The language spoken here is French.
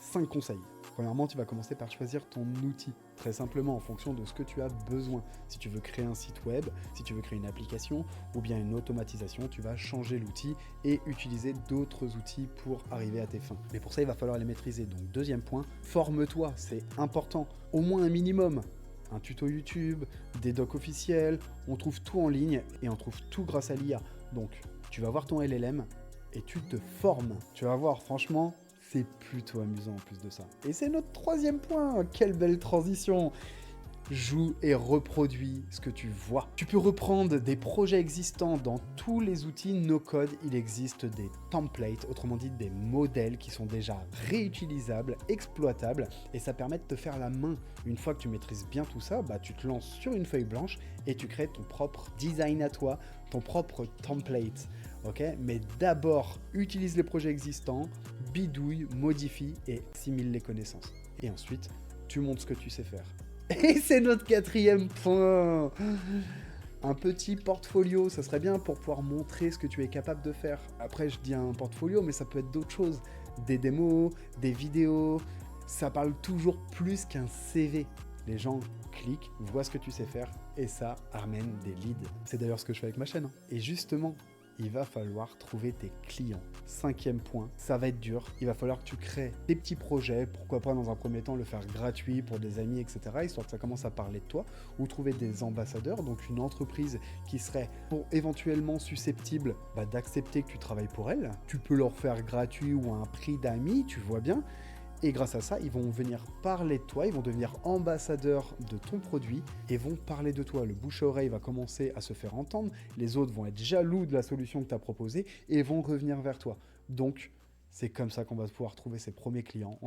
5 conseils. Premièrement, tu vas commencer par choisir ton outil, très simplement en fonction de ce que tu as besoin. Si tu veux créer un site web, si tu veux créer une application ou bien une automatisation, tu vas changer l'outil et utiliser d'autres outils pour arriver à tes fins. Mais pour ça, il va falloir les maîtriser. Donc deuxième point, forme-toi, c'est important. Au moins un minimum. Un tuto YouTube, des docs officiels, on trouve tout en ligne et on trouve tout grâce à l'IA. Donc tu vas voir ton LLM et tu te formes. Tu vas voir, franchement, c'est plutôt amusant en plus de ça. Et c'est notre troisième point, quelle belle transition! Joue et reproduis ce que tu vois. Tu peux reprendre des projets existants dans tous les outils no-code. Il existe des templates, autrement dit des modèles qui sont déjà réutilisables, exploitables, et ça permet de te faire la main. Une fois que tu maîtrises bien tout ça, tu te lances sur une feuille blanche et tu crées ton propre design à toi, ton propre template. Ok, mais d'abord, utilise les projets existants, bidouille, modifie et assimile les connaissances. Et ensuite, tu montres ce que tu sais faire. Et c'est notre quatrième point. Un petit portfolio, ça serait bien pour pouvoir montrer ce que tu es capable de faire. Après, je dis un portfolio, mais ça peut être d'autres choses. Des démos, des vidéos. Ça parle toujours plus qu'un CV. Les gens cliquent, voient ce que tu sais faire, et ça amène des leads. C'est d'ailleurs ce que je fais avec ma chaîne. Et justement, il va falloir trouver tes clients. Cinquième point, ça va être dur. Il va falloir que tu crées des petits projets, pourquoi pas dans un premier temps le faire gratuit pour des amis, etc., histoire que ça commence à parler de toi, ou trouver des ambassadeurs, donc une entreprise qui serait éventuellement susceptible d'accepter que tu travailles pour elle. Tu peux leur faire gratuit ou à un prix d'amis, tu vois bien. Et grâce à ça, ils vont venir parler de toi, ils vont devenir ambassadeurs de ton produit et vont parler de toi. Le bouche-à-oreille va commencer à se faire entendre, les autres vont être jaloux de la solution que tu as proposée et vont revenir vers toi. Donc, c'est comme ça qu'on va pouvoir trouver ses premiers clients.